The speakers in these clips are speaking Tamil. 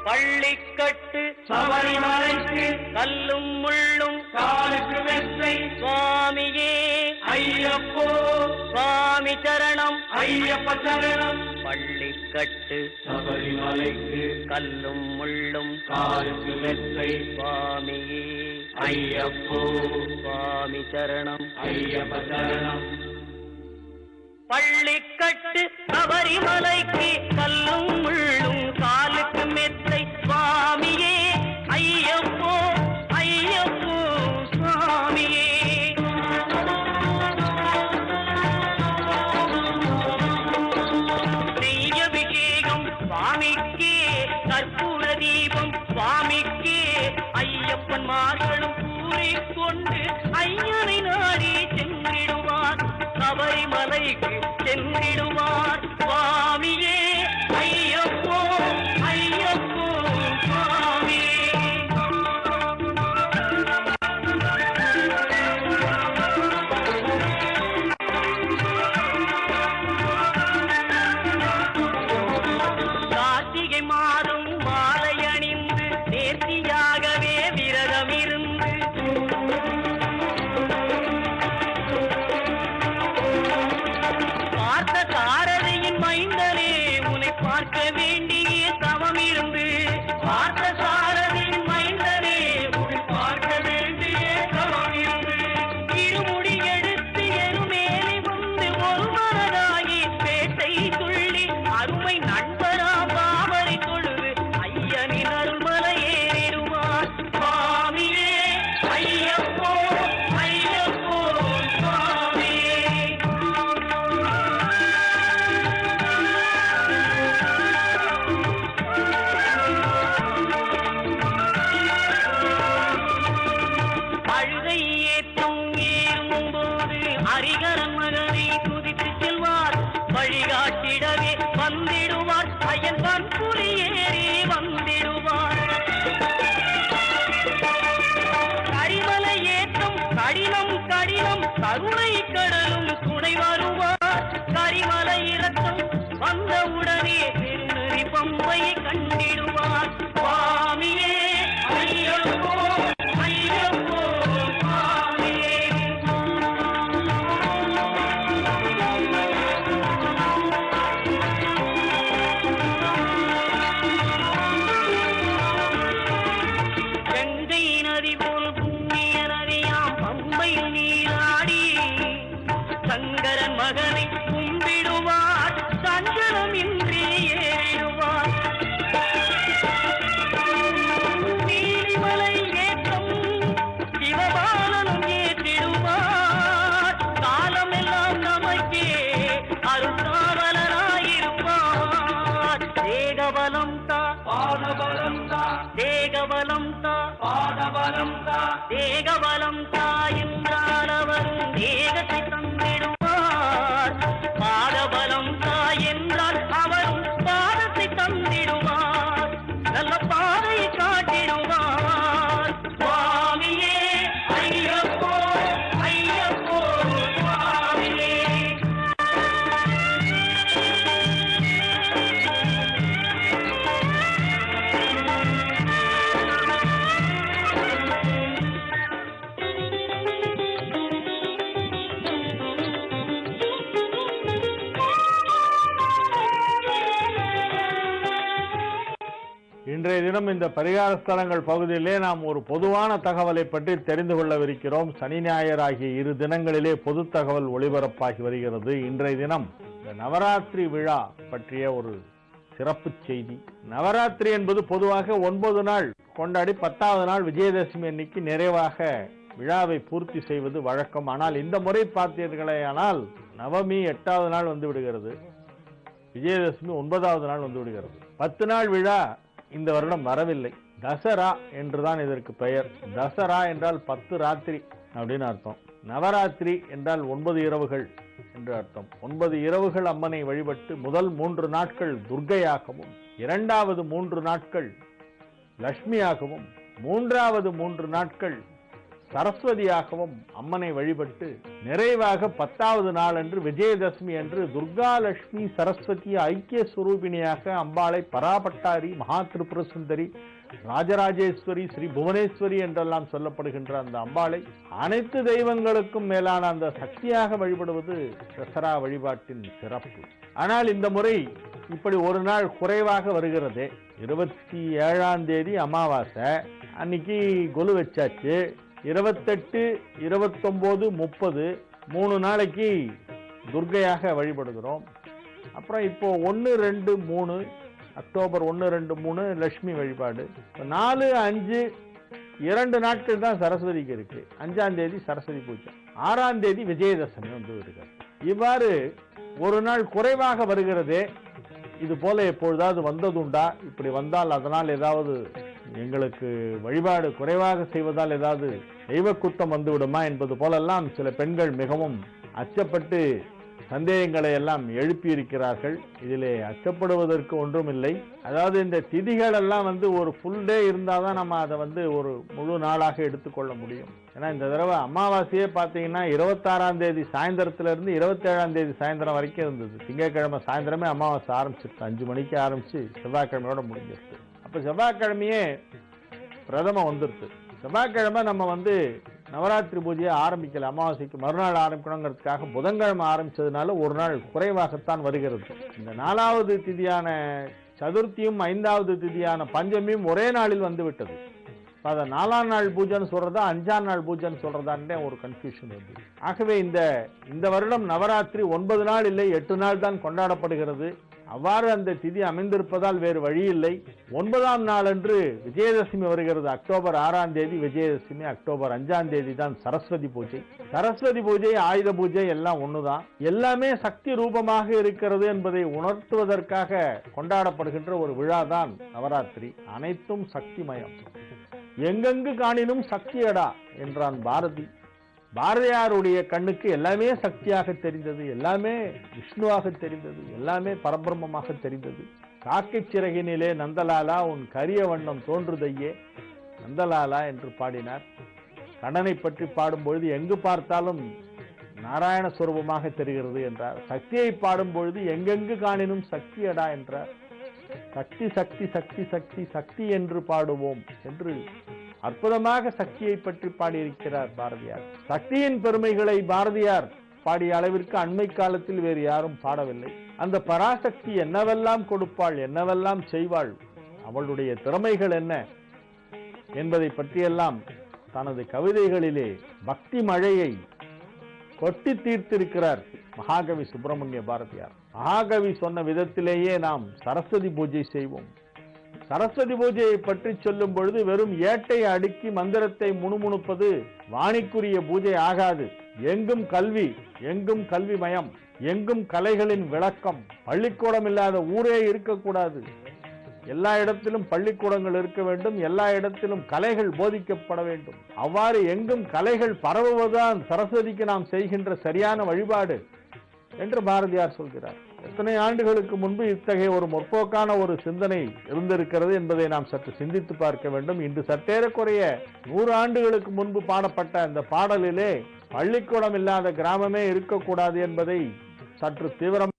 பள்ளிக்கட்டு சபரிமலைக்கு கல்லும் முள்ளும் காலுக்கு மெத்தை சுவாமியே ஐயப்போ சுவாமி சரணம் ஐயப்ப சரணம். பள்ளிக்கட்டு சபரிமலைக்கு கல்லும் முள்ளும் காலுக்கு மெத்தை சுவாமியே ஐயப்போ சுவாமி சரணம் ஐயப்ப சரணம். பள்ளிக்கட்டு சபரிமலைக்கு கல்லும் முள்ளும் காலுக்கு மெத்தை சுவாமியே ஐயப்போ ஐயப்போ சுவாமியே. நெய்யபிஷேகம் சுவாமிக்கே கற்பூர தீபம் சுவாமிக்கே ஐயப்பன்மார்களும் கூறிக்கொண்டு ஐயனை நாடி சென்றிடுவார் சபரிமலைக்கு சென்றிடுவார் சுவாமியே ஐயப்போ ஐயப்போ சுவாமியே. கார்த்திகை மாதம் மாலை அணிந்து நேர்த்தியாகவே விரதம் இருந்து பார்த்த சாரதியின் மைந்தனே உன்னை பார்க்க வேண்டிய தவம் இருந்து பார்த்த சாரதியின் மைந்தனே உன்னை பார்க்க வேண்டிய தவம் இருந்து இருமுடி எடுத்து எருமேலி வந்து ஒரு மனதாகி பேட்டை துள்ளி அருமை நண்பரா பாவரை தொழுது ஐயனின் அருள்மலை ஏறிடுவார் சுவாமியே ஐயப்போ ஐயப்போ சுவாமியே. அழுகை ஏற்றம் ஏறும்போது ஹரிகரன் மகனை குதித்து செல்வார் வழிகாட்டிடவே வந்திடுவார் ஐயன் பன்புலி ஏறி வந்திடுவார். கரிமலை ஏற்றம் கடினம் கடினம் கருணை கடலும் துணை வருவார் கரிமலை இறக்கம் வந்தவுடனே திருநெறி பம்பையை கண்டிடுவார் சுவாமியே ஐயப்போ ஐயப்போ சுவாமியே. கங்கை நதி போல் புண்ணிய நதியாம் பம்பையில் நீராடி சங்கரன் மகனை கும்பிடுவார் சஞ்சலம் இன்றி ஏறிடுவார். நீலிமலை ஏற்றம் சிவபாலனும் ஏற்றிடுவார் காலமெல்லாம் நமக்கே அருள்காவலனாயிருப்பார். தேகபலம் தா பாதபலம் தா தேகபலம் தா பாதபலம் தா தேகபலம் தா என்றால் அவரும் தேகத்தை தந்திடுவார் பாதபலம் தா என்றால் அவரும் பாதத்தை தந்திடுவார் நல்ல பாதையை காட்டிடுவார் சுவாமியே ஐயப்போ ஐயப்போ சுவாமியே. இன்றைய தினம் இந்த பரிகார ஸ்தலங்கள் பகுதியிலே நாம் ஒரு பொதுவான தகவலை பற்றி தெரிந்து கொள்ளவிருக்கிறோம். சனி ஞாயிறு ஆகிய இரு தினங்களிலே பொது தகவல் ஒளிபரப்பாகி வருகிறது. இன்றைய தினம் இந்த நவராத்திரி விழா பற்றிய ஒரு சிறப்பு செய்தி. நவராத்திரி என்பது பொதுவாக 9 நாள் கொண்டாடி 10வது நாள் விஜயதசமி அன்னைக்கு நிறைவாக விழாவை பூர்த்தி செய்வது வழக்கம். ஆனால் இந்த முறை பார்த்தீர்களேயானால் நவமி 8வது நாள் வந்து விடுகிறது, விஜயதசமி 9வது நாள் வந்து விடுகிறது. 10 நாள் விழா இந்த வருடம் வரவில்லை. தசரா என்றுதான் இதற்கு பெயர். தசரா என்றால் 10 ராத்திரி அப்படின்னு அர்த்தம். நவராத்திரி என்றால் 9 இரவுகள் என்று அர்த்தம். 9 இரவுகள் அம்மனை வழிபட்டு முதல் 3 நாட்கள் துர்க்கையாகவும், இரண்டாவது 3 நாட்கள் லட்சுமியாகவும், மூன்றாவது 3 நாட்கள் சரஸ்வதியாகவும் அம்மனை வழிபட்டு நிறைவாக 10வது நாள் அன்று விஜயதசமி அன்று துர்கா லட்சுமி சரஸ்வதி ஐக்கிய சுரூபிணியாக அம்பாளை பராபட்டாரி, மகா திரிபுர சுந்தரி, ராஜராஜேஸ்வரி, ஸ்ரீ புவனேஸ்வரி என்றெல்லாம் சொல்லப்படுகின்ற அந்த அம்பாளை அனைத்து தெய்வங்களுக்கும் மேலான அந்த சக்தியாக வழிபடுவது தசரா வழிபாட்டின் சிறப்பு. ஆனால் இந்த முறை இப்படி ஒரு நாள் குறைவாக வருகிறது. 27ஆம் தேதி அமாவாசை, அன்னைக்கு கொலு வச்சாச்சு. 28, 29, 30 3 நாளைக்கு துர்க்கையாக வழிபடுகிறோம். அப்புறம் இப்போ 1, 2, 3 அக்டோபர் 1, 2, 3 லட்சுமி வழிபாடு. 4, 5 2 நாட்கள் தான் சரஸ்வதிக்கு இருக்கு. 5ஆம் தேதி சரஸ்வதி பூஜை, 6ஆம் தேதி விஜயதசமி வந்து வருகிறது. இவ்வாறு ஒரு நாள் குறைவாக வருகிறதே, இது போல எப்பொழுதாவது வந்ததுண்டா? இப்படி வந்தால் அதனால் ஏதாவது எங்களுக்கு வழிபாடு குறைவாக செய்வதால் ஏதாவது தெய்வ குத்தம் வந்து விடுமா என்பது போலெல்லாம் சில பெண்கள் மிகவும் அச்சப்பட்டு சந்தேகங்களை எல்லாம் எழுப்பி இருக்கிறார்கள். இதிலே அச்சப்படுவதற்கு ஒன்றும் இல்லை. அதாவது இந்த திதிகள் எல்லாம் வந்து ஒரு ஃபுல் டே இருந்தாதான் நம்ம அதை வந்து ஒரு முழு நாளாக எடுத்துக்கொள்ள முடியும். ஏன்னா இந்த தடவை அமாவாசையே பார்த்தீங்கன்னா 26ஆம் தேதி சாயந்தரத்துல இருந்து 27ஆம் தேதி சாயந்தரம் வரைக்கும் இருந்தது. திங்கட்கிழமை சாயந்தரமே அமாவாசை ஆரம்பிச்சிருச்சு. 5 மணிக்கு ஆரம்பிச்சு செவ்வாய்க்கிழமையோட முடிஞ்சிருச்சு. அப்ப செவ்வாய்க்கிழமையே பிரதமம் வந்துருச்சு. செவ்வாய்க்கிழமை நம்ம வந்து நவராத்திரி பூஜையை ஆரம்பிக்கல, அமாவாசைக்கு மறுநாள் ஆரம்பிக்கணுங்கிறதுக்காக புதன்கிழமை ஆரம்பிச்சதுனால ஒரு நாள் குறைவாகத்தான் வருகிறது. இந்த 4வது திதியான சதுர்த்தியும் 5வது திதியான பஞ்சமியும் ஒரே நாளில் வந்து விட்டது. அதை 4ஆம் நாள் பூஜைன்னு சொல்றதா 5ஆம் நாள் பூஜைன்னு சொல்றதான்னு ஒரு கன்ஃபியூஷன் வந்து. ஆகவே இந்த வருடம் நவராத்திரி 9 நாள் இல்லை 8 நாள் தான் கொண்டாடப்படுகிறது. அவ்வாறு அந்த திதி அமைந்திருப்பதால் வேறு வழி இல்லை. 9ஆம் நாள் அன்று விஜயதசமி வருகிறது. அக்டோபர் 6ஆம் தேதி விஜயதசமி. அக்டோபர் 5ஆம் தேதி தான் சரஸ்வதி பூஜை. சரஸ்வதி பூஜை, ஆயுத பூஜை எல்லாம் ஒண்ணுதான். எல்லாமே சக்தி ரூபமாக இருக்கிறது என்பதை உணர்த்துவதற்காக கொண்டாடப்படுகின்ற ஒரு விழா தான் நவராத்திரி. அனைத்தும் சக்திமயம். எங்கெங்கு காணினும் சக்தியடா என்றான் பாரதி. பாரதியாருடைய கண்ணுக்கு எல்லாமே சக்தியாக தெரிந்தது, எல்லாமே விஷ்ணுவாக தெரிந்தது, எல்லாமே பரபிரம்மமாக தெரிந்தது. காக்கை சிறகினிலே நந்தலாலா உன் கரிய வண்ணம் தோன்றுதையே நந்தலாலா என்று பாடினார். கண்ணனை பற்றி பாடும்பொழுது எங்கு பார்த்தாலும் நாராயண சுரூபமாக தெரிகிறது என்றார். சக்தியை பாடும்பொழுது எங்கெங்கு காணினும் சக்தியடா என்றார். சக்தி சக்தி சக்தி சக்தி சக்தி என்று பாடுவோம் என்று அற்புதமாக சக்தியை பற்றி பாடியிருக்கிறார் பாரதியார். சக்தியின் பெருமைகளை பாரதியார் பாடிய அளவிற்கு அண்மை காலத்தில் வேறு யாரும் பாடவில்லை. அந்த பராசக்தி என்னவெல்லாம் கொடுப்பாள், என்னவெல்லாம் செய்வாள், அவளுடைய திறமைகள் என்ன என்பதை பற்றியெல்லாம் தனது கவிதைகளிலே பக்தி மழையை கொட்டி தீர்த்திருக்கிறார் மகாகவி சுப்பிரமணிய பாரதியார். மகாகவி சொன்ன விதத்திலேயே நாம் சரஸ்வதி பூஜை செய்வோம். சரஸ்வதி பூஜையை பற்றி சொல்லும் பொழுது வெறும் ஏட்டை அடுக்கி மந்திரத்தை முணுமுணுப்பது வாணிக்குரிய பூஜை ஆகாது. எங்கும் கல்வி, எங்கும் கல்விமயம், எங்கும் கலைகளின் விளக்கம். பள்ளிக்கூடம் இல்லாத ஊரே இருக்கக்கூடாது. எல்லா இடத்திலும் பள்ளிக்கூடங்கள் இருக்க வேண்டும். எல்லா இடத்திலும் கலைகள் போதிக்கப்பட வேண்டும். அவ்வாறு எங்கும் கலைகள் பரவுவதுதான் சரஸ்வதிக்கு நாம் செய்கின்ற சரியான வழிபாடு என்று பாரதியார் சொல்கிறார். எத்தனை ஆண்டுகளுக்கு முன்பு இத்தகைய ஒரு முற்போக்கான ஒரு சிந்தனை இருந்திருக்கிறது என்பதை நாம் சற்று சிந்தித்து பார்க்க வேண்டும். இன்று சற்றேறக்குறைய 100 ஆண்டுகளுக்கு முன்பு பாடப்பட்ட அந்த பாடலிலே பள்ளிக்கூடம் இல்லாத கிராமமே இருக்கக்கூடாது என்பதை சற்று தீவிரம்,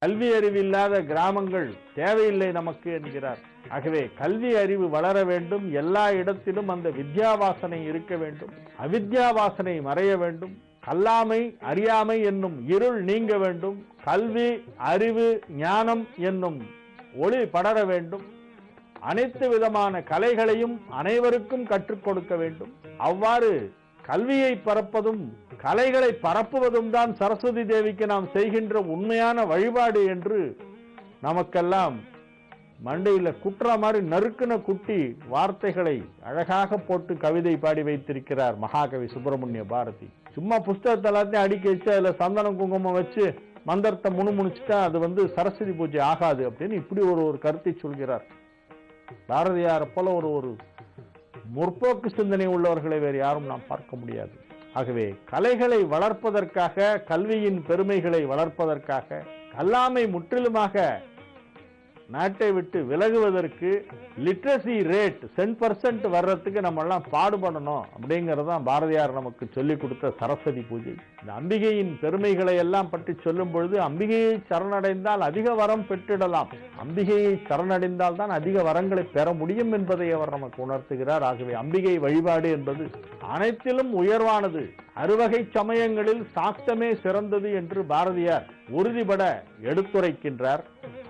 கல்வி அறிவு இல்லாத கிராமங்கள் தேவையில்லை நமக்கு என்கிறார். ஆகவே கல்வி அறிவு வளர வேண்டும். எல்லா இடத்திலும் அந்த வித்யாவாசனை இருக்க வேண்டும். அவித்யாவாசனை மறைய வேண்டும். கல்லாமை, அறியாமை என்னும் இருள் நீங்க வேண்டும். கல்வி, அறிவு, ஞானம் என்னும் ஒளி படர வேண்டும். அனைத்து விதமான கலைகளையும் அனைவருக்கும் கற்றுக் கொடுக்க வேண்டும். அவ்வாறு கல்வியை பரப்பதும் கலைகளை பரப்புவதும் தான் சரஸ்வதி தேவிக்கு நாம் செய்கின்ற உண்மையான வழிபாடு என்று நமக்கெல்லாம் மண்டையில குற்ற மாதிரி நறுக்குன குட்டி வார்த்தைகளை அழகாக போட்டு கவிதை பாடி வைத்திருக்கிறார் மகாகவி சுப்பிரமணிய பாரதி. சும்மா புஸ்தகத்தை எல்லாத்தையும் அடுக்கி வச்சு அதுல சந்தனம் குங்குமம் வச்சு மந்திரத்தை முணுமுணுச்சுட்டா அது சரஸ்வதி பூஜை ஆகாது அப்படின்னு இப்படி ஒரு கருத்தை சொல்கிறார். பாரதியார் போல ஒரு முற்போக்கு சிந்தனை உள்ளவர்களை வேறு யாரும் நாம் பார்க்க முடியாது. ஆகவே கலைகளை வளர்ப்பதற்காக, கல்வியின் பெருமைகளை வளர்ப்பதற்காக, கல்லாமை முற்றிலுமாக நாட்டை விட்டு விலகுவதற்கு லிட்ரஸி ரேட் 10% வர்றதுக்கு நம்ம எல்லாம் பாடுபடணும் அப்படிங்கறதான் பாரதியார் நமக்கு சொல்லிக் கொடுத்த சரஸ்வதி பூஜை. இந்த அம்பிகையின் பெருமைகளை எல்லாம் பற்றி சொல்லும் பொழுது அம்பிகையை சரணடைந்தால் அதிக வரம் பெற்றிடலாம், அம்பிகையை சரணடைந்தால் தான் அதிக வரங்களை பெற முடியும் என்பதை அவர் நமக்கு உணர்த்துகிறார். ஆகவே அம்பிகை வழிபாடு என்பது அனைத்திலும் உயர்வானது, அறுவகை சமயங்களில் சாக்தமே சிறந்தது என்று பாரதியார் உறுதிபட எடுத்துரைக்கின்றார்.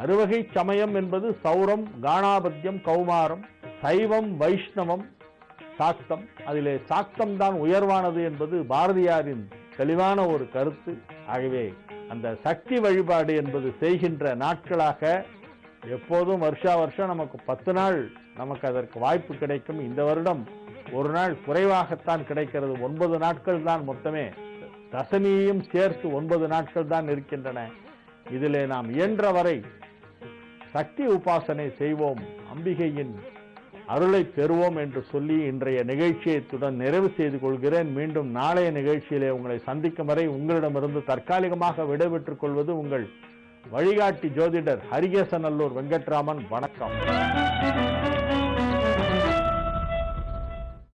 அறுவகை சமயம் என்பது சௌரம், காணாபத்தியம், கௌமாரம், சைவம், வைஷ்ணவம், சாக்தம். அதிலே சாக்தம் தான் உயர்வானது என்பது பாரதியாரின் தெளிவான ஒரு கருத்து. ஆகவே அந்த சக்தி வழிபாடு என்பது செய்கின்ற நாட்களாக எப்போதும் வருஷா வருஷம் நமக்கு 10 நாள் நமக்கு அதற்கு வாய்ப்பு கிடைக்கும். இந்த வருடம் ஒரு நாள் குறைவாகத்தான் கிடைக்கிறது. 9 நாட்கள் தான் மொத்தமே, தசமியையும் சேர்த்து 9 நாட்கள் தான் இருக்கின்றன. இதிலே நாம் இயன்ற வரை சக்தி உபாசனை செய்வோம், அம்பிகையின் அருளை பெறுவோம் என்று சொல்லி இன்றைய நிகழ்ச்சியத்துடன் நிறைவு செய்து கொள்கிறேன். மீண்டும் நாளைய நிகழ்ச்சியிலே உங்களை சந்திக்கும் வரை உங்களிடமிருந்து தற்காலிகமாக விடைபெற்றுக் கொள்வது உங்கள் வழிகாட்டி ஜோதிடர் ஹரிகேசநல்லூர் வெங்கட்ராமன். வணக்கம்.